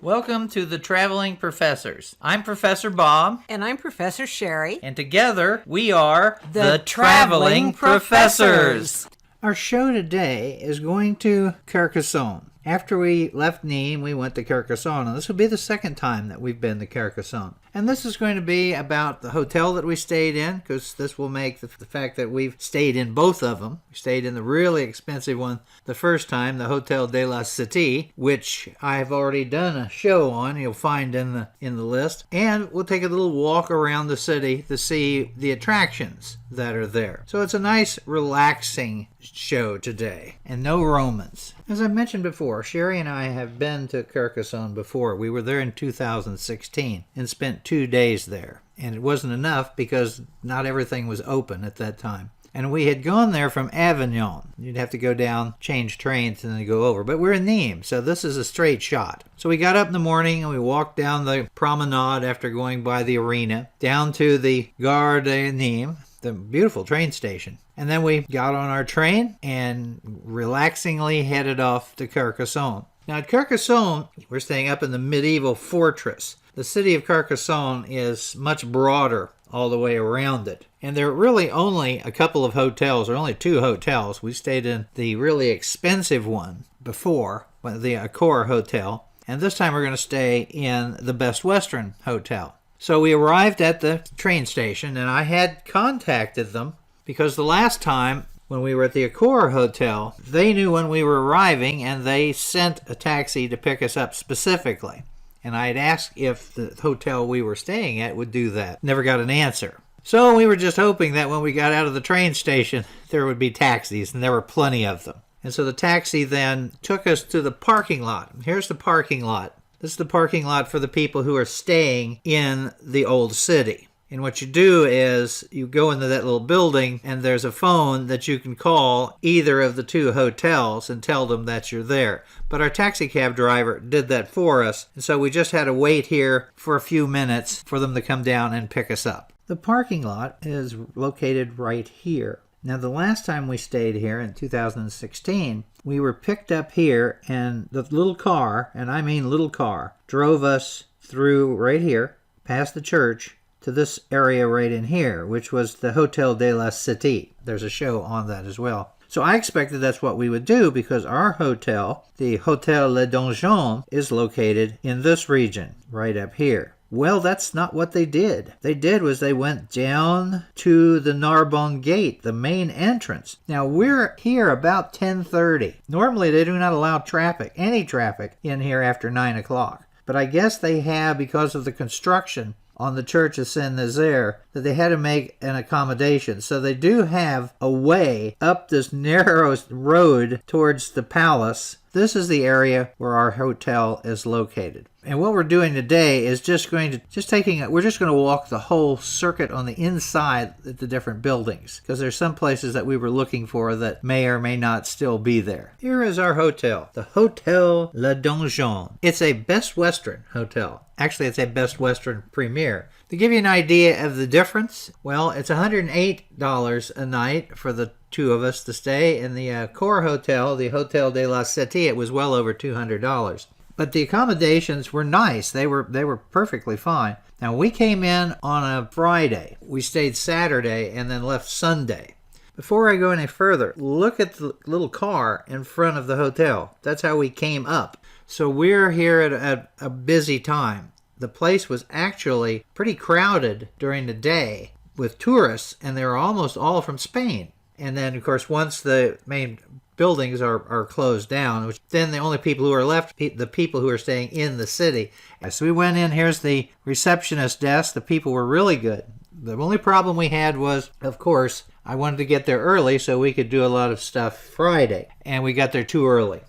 Welcome to the Traveling Professors. I'm Professor Bob. And I'm Professor Sherry. And together we are the Traveling Professors. Our show today is going to Carcassonne. After we left Nîmes, we went to Carcassonne, and this will be the second time that we've been to Carcassonne. And this is going to be about the hotel that we stayed in, because this will make the fact that we've stayed in both of them. We stayed in the really expensive one the first time, the Hotel de La Cite, which I've already done a show on, you'll find in the list. And we'll take a little walk around the city to see the attractions that are there. So it's a nice, relaxing show today, and no Romans. As I mentioned before, Sherry and I have been to Carcassonne before. We were there in 2016 and spent 2 days there. And it wasn't enough because not everything was open at that time. And we had gone there from Avignon. You'd have to go down, change trains, and then go over. But we're in Nîmes, so this is a straight shot. So we got up in the morning and we walked down the promenade after going by the arena, down to the Gare de Nîmes, the beautiful train station. And then we got on our train and relaxingly headed off to Carcassonne. Now at Carcassonne, we're staying up in the medieval fortress. The city of Carcassonne is much broader all the way around it. And there are really only a couple of hotels, or only 2 hotels. We stayed in the really expensive one before, the Accor Hotel. And this time we're going to stay in the Best Western Hotel. So we arrived at the train station, and I had contacted them because the last time when we were at the Accor Hotel, they knew when we were arriving, and they sent a taxi to pick us up specifically. And I had asked if the hotel we were staying at would do that. Never got an answer. So we were just hoping that when we got out of the train station, there would be taxis, and there were plenty of them. And so the taxi then took us to the parking lot. Here's the parking lot. This is the parking lot for the people who are staying in the old city. And what you do is you go into that little building, and there's a phone that you can call either of the 2 hotels and tell them that you're there. But our taxi cab driver did that for us, and so we just had to wait here for a few minutes for them to come down and pick us up. The parking lot is located right here. Now, the last time we stayed here in 2016, we were picked up here, and the little car, and I mean little car, drove us through right here, past the church, to this area right in here, which was the Hotel de La Cite. There's a show on that as well. So I expected that's what we would do because our hotel, the Hotel De Donjon, is located in this region, right up here. Well, that's not what they did. They did was they went down to the Aude Gate, the main entrance. Now, we're here about 10:30. Normally, they do not allow traffic, any traffic, in here after 9 o'clock. But I guess they have, because of the construction on the Church of St Nazaire, that they had to make an accommodation. So they do have a way up this narrow road towards the palace. This is the area where our hotel is located. And what we're doing today is we're just going to walk the whole circuit on the inside at the different buildings, because there's some places that we were looking for that may or may not still be there. Here is our hotel, the Hotel De Donjon. It's a Best Western hotel. Actually, it's a Best Western Premier. To give you an idea of the difference, well, it's $108 a night for the 2 of us to stay. In the Accor Hotel, the Hotel de la Cite, it was well over $200. But the accommodations were nice. They were perfectly fine. Now, we came in on a Friday. We stayed Saturday and then left Sunday. Before I go any further, look at the little car in front of the hotel. That's how we came up. So we're here at a busy time. The place was actually pretty crowded during the day with tourists, and they were almost all from Spain. And then, of course, once the main buildings are closed down, then the only people who are left, the people who are staying in the city. So we went in, here's the receptionist desk. The people were really good. The only problem we had was, of course, I wanted to get there early so we could do a lot of stuff Friday, and we got there too early.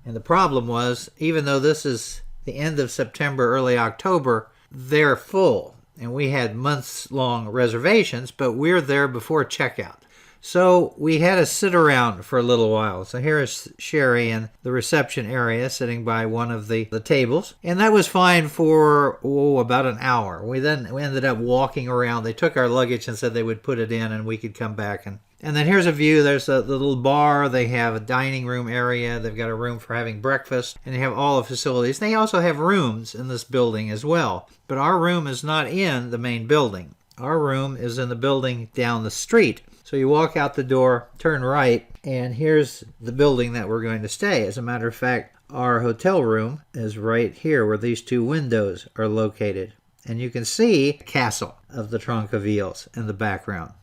And the problem was, even though this is the end of September, early October, they're full. And we had months-long reservations, but we're there before checkout. So we had to sit around for a little while. So here is Sherry in the reception area sitting by one of the tables. And that was fine for, about an hour. We ended up walking around. They took our luggage and said they would put it in and we could come back And then here's a view. There's the little bar. They have a dining room area. They've got a room for having breakfast. And they have all the facilities. They also have rooms in this building as well. But our room is not in the main building. Our room is in the building down the street. So you walk out the door, turn right, and here's the building that we're going to stay. As a matter of fact, our hotel room is right here where these two windows are located. And you can see the castle of the Tronquevilles in the background.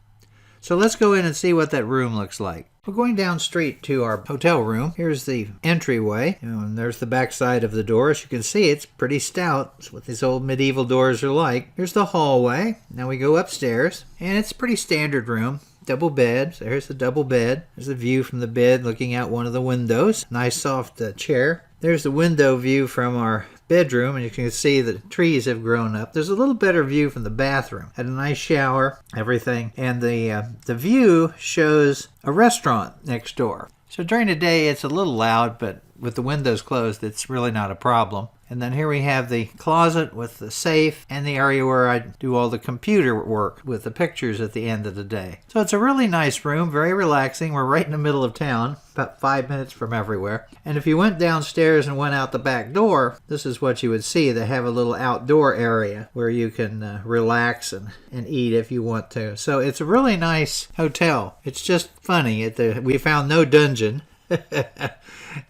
So let's go in and see what that room looks like. We're going down street to our hotel room. Here's the entryway, and there's the back side of the door. As you can see, it's pretty stout. It's what these old medieval doors are like. Here's the hallway. Now we go upstairs, and it's a pretty standard room. Double bed. So here's the double bed. There's the view from the bed looking out one of the windows. Nice soft chair. There's the window view from our bedroom, and you can see the trees have grown up. There's a little better view from the bathroom. Had a nice shower, everything. And the view shows a restaurant next door. So during the day, it's a little loud, but with the windows closed, it's really not a problem. And then here we have the closet with the safe and the area where I do all the computer work with the pictures at the end of the day. So it's a really nice room, very relaxing. We're right in the middle of town, about 5 minutes from everywhere. And if you went downstairs and went out the back door, this is what you would see. They have a little outdoor area where you can relax and eat if you want to. So it's a really nice hotel. It's just funny. We found no dungeon.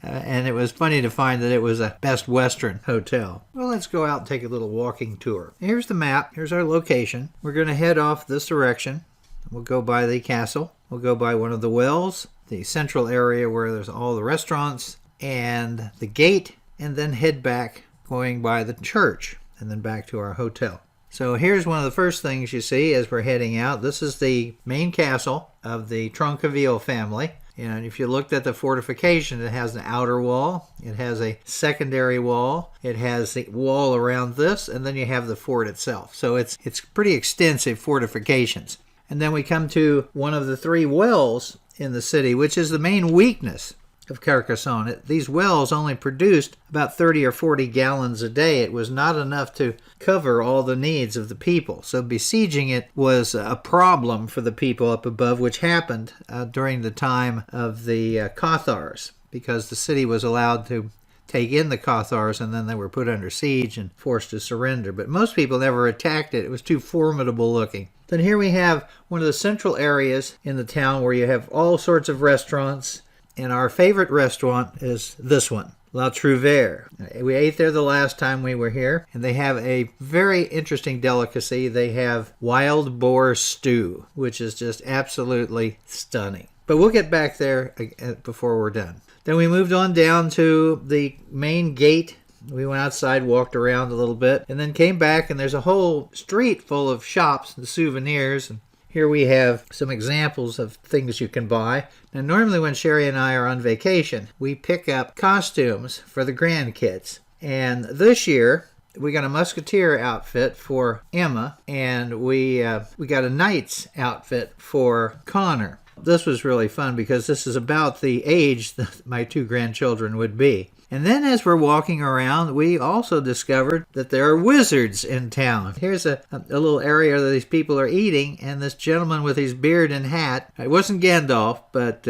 And it was funny to find that it was a Best Western hotel. Well, let's go out and take a little walking tour. Here's the map. Here's our location. We're going to head off this direction. We'll go by the castle. We'll go by one of the wells, the central area where there's all the restaurants, and the gate, and then head back going by the church, and then back to our hotel. So here's one of the first things you see as we're heading out. This is the main castle of the Tronqueville family. And if you looked at the fortification, it has an outer wall, it has a secondary wall, it has the wall around this, and then you have the fort itself. So it's pretty extensive fortifications. And then we come to one of the three wells in the city, which is the main weakness of Carcassonne. These wells only produced about 30 or 40 gallons a day. It was not enough to cover all the needs of the people. So besieging it was a problem for the people up above, which happened during the time of the Cathars, because the city was allowed to take in the Cathars, and then they were put under siege and forced to surrender. But most people never attacked it. It was too formidable looking. Then here we have one of the central areas in the town where you have all sorts of restaurants. And our favorite restaurant is this one, La Trouvère. We ate there the last time we were here, and they have a very interesting delicacy. They have wild boar stew, which is just absolutely stunning. But we'll get back there before we're done. Then we moved on down to the main gate. We went outside, walked around a little bit, and then came back, and there's a whole street full of shops and souvenirs. And here we have some examples of things you can buy. Now, normally when Sherry and I are on vacation, we pick up costumes for the grandkids. And this year, we got a musketeer outfit for Emma, and we got a knight's outfit for Connor. This was really fun because this is about the age that my two grandchildren would be. And then as we're walking around, we also discovered that there are wizards in town. Here's a little area that these people are eating, and this gentleman with his beard and hat, it wasn't Gandalf, but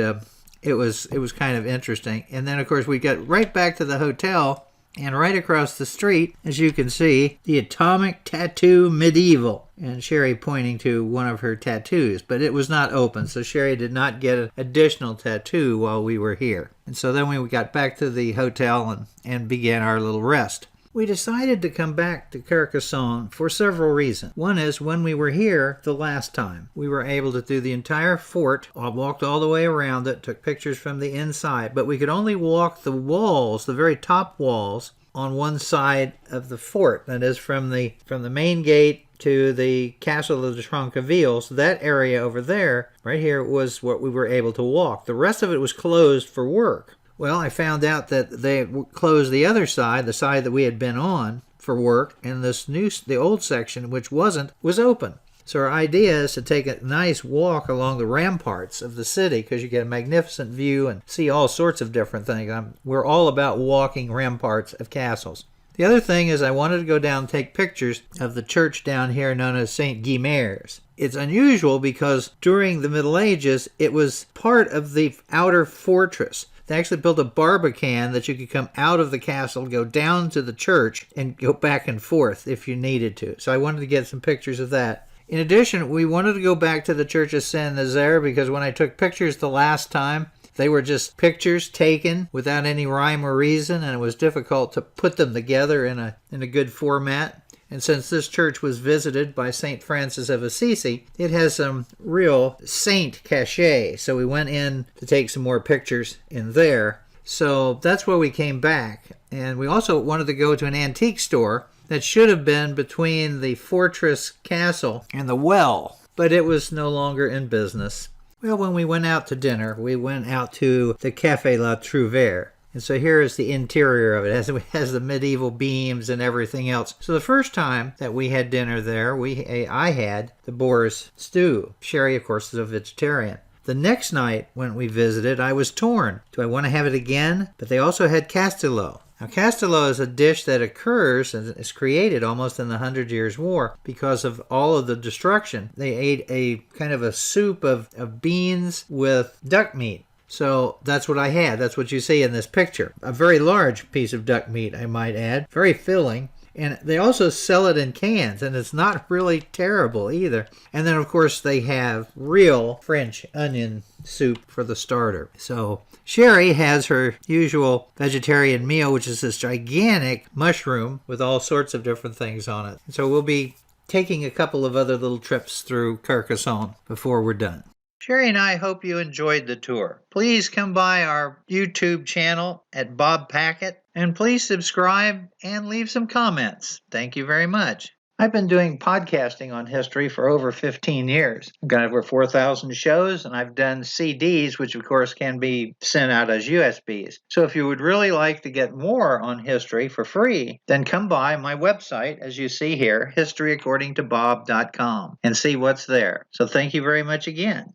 it was kind of interesting. And then, of course, we got right back to the hotel, and right across the street, as you can see, the Atomic Tattoo Medieval. And Sherry pointing to one of her tattoos, but it was not open, so Sherry did not get an additional tattoo while we were here. And so then we got back to the hotel and began our little rest. We decided to come back to Carcassonne for several reasons. One is, when we were here the last time, we were able to do the entire fort, walked all the way around it, took pictures from the inside, but we could only walk the walls, the very top walls, on one side of the fort. That is, from the main gate to the castle of the Tronquevilles. That area over there, right here, was what we were able to walk. The rest of it was closed for work. Well, I found out that they closed the other side, the side that we had been on for work, and the old section, which wasn't, was open. So our idea is to take a nice walk along the ramparts of the city, because you get a magnificent view and see all sorts of different things. We're all about walking ramparts of castles. The other thing is I wanted to go down and take pictures of the church down here known as St Gimer's. It's unusual because during the Middle Ages, it was part of the outer fortress. They actually built a barbican that you could come out of the castle, go down to the church, and go back and forth if you needed to. So I wanted to get some pictures of that. In addition, we wanted to go back to the Church of St Nazaire because when I took pictures the last time, they were just pictures taken without any rhyme or reason, and it was difficult to put them together in a good format. And since this church was visited by St. Francis of Assisi, it has some real saint cachet. So we went in to take some more pictures in there. So that's where we came back. And we also wanted to go to an antique store that should have been between the fortress castle and the well, but it was no longer in business. Well, when we went out to dinner, we went out to the Café La Trouvère. And so here is the interior of it. It has the medieval beams and everything else. So the first time that we had dinner there, I had the boar's stew. Sherry, of course, is a vegetarian. The next night when we visited, I was torn. Do I want to have it again? But they also had castillo. Now, castillo is a dish that occurs and is created almost in the 100 Years' War because of all of the destruction. They ate a kind of a soup of beans with duck meat. So that's what I had. That's what you see in this picture. A very large piece of duck meat, I might add. Very filling. And they also sell it in cans, and it's not really terrible either. And then, of course, they have real French onion soup for the starter. So Sherry has her usual vegetarian meal, which is this gigantic mushroom with all sorts of different things on it. So we'll be taking a couple of other little trips through Carcassonne before we're done. Sherry and I hope you enjoyed the tour. Please come by our YouTube channel at Bob Packett, and please subscribe and leave some comments. Thank you very much. I've been doing podcasting on history for over 15 years. I've got over 4,000 shows, and I've done CDs, which of course can be sent out as USBs. So if you would really like to get more on history for free, then come by my website, as you see here, historyaccordingtobob.com, and see what's there. So thank you very much again.